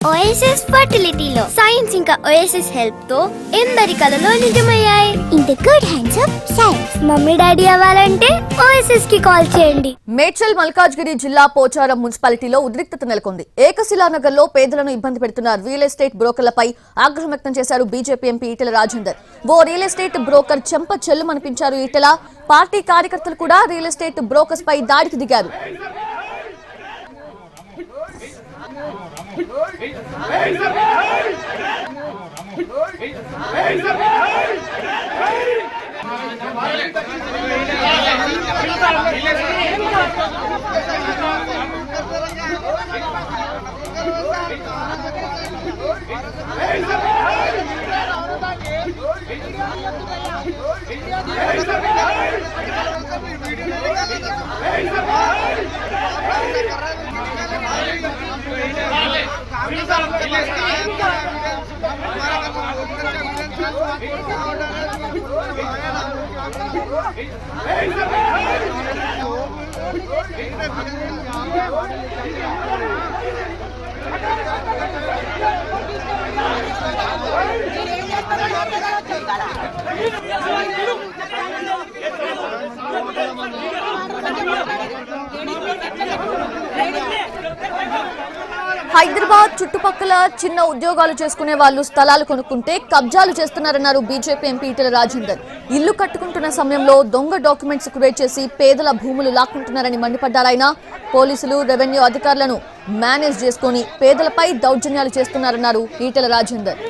OSS ఫర్టిలిటీలో science ఇంకా OSS help తో ఎందరి కలలు నిజమయ్యాయి. In the good hands of science. Mummy daddy అవ్వాలంటే ఓఎస్ఎస్ కి కాల్ చేయండి. మేడ్చల్ మల్కాజ్గిరి జిల్లా పోచారం మున్సిపాలిటీలో ఉద్రిక్తత నెలకొంది. ఏకశిలానగర్ లో పేదలను ఇబ్బంది పెడుతున్న రియల్ ఎస్టేట్ బ్రోకర్లపై ఆగ్రహం వ్యక్తం చేశారు బీజేపీ ఎంపీ ఈటెల రాజేందర్. ఓ రియల్ ఎస్టేట్ బ్రోకర్ చెంప చెల్లుమనిపించారు ఈటెల. పార్టీ కార్యకర్తలు కూడా రియల్ ఎస్టేట్ బ్రోకర్స్ పై దాడికి దిగారు. హైదరాబాద్ చుట్టుపక్కల చిన్న ఉద్యోగాలు చేసుకునే వాళ్ళు స్థలాలు కొనుక్కుంటే కబ్జాలు చేస్తున్నారన్నారు బీజేపీ ఎంపీ ఈటెల రాజేందర్. ఇల్లు కట్టుకుంటున్న సమయంలో దొంగ డాక్యుమెంట్స్ క్రియేట్ చేసి పేదల భూములు లాక్కుంటున్నారని మండిపడ్డారాయన. పోలీసులు రెవెన్యూ అధికారులను మేనేజ్ చేసుకుని పేదలపై దౌర్జన్యాలు చేస్తున్నారన్నారు ఈటెల రాజేందర్.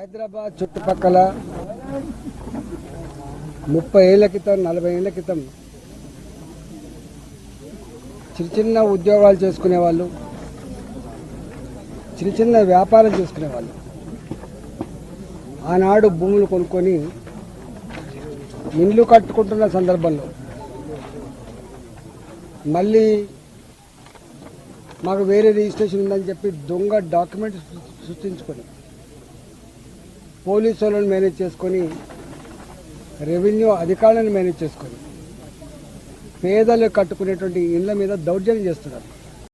హైదరాబాద్ చుట్టుపక్కల 30 ఏళ్ల క్రితం 40 ఏళ్ల క్రితం చిన్న ఉద్యోగాలు చేసుకునేవాళ్ళు, చిన్న వ్యాపారం చేసుకునేవాళ్ళు ఆనాడు భూములు కొనుక్కొని ఇండ్లు కట్టుకుంటున్న సందర్భంలో మళ్ళీ మాకు వేరే రిజిస్ట్రేషన్ ఉందని చెప్పి దొంగ డాక్యుమెంట్స్ సృష్టించుకొని పోలీసు వాళ్ళని మేనేజ్ చేసుకొని రెవెన్యూ అధికారులను మేనేజ్ చేసుకొని పేదలు కట్టుకునేటువంటి ఇళ్ల మీద దౌర్జన్యం చేస్తున్నారు.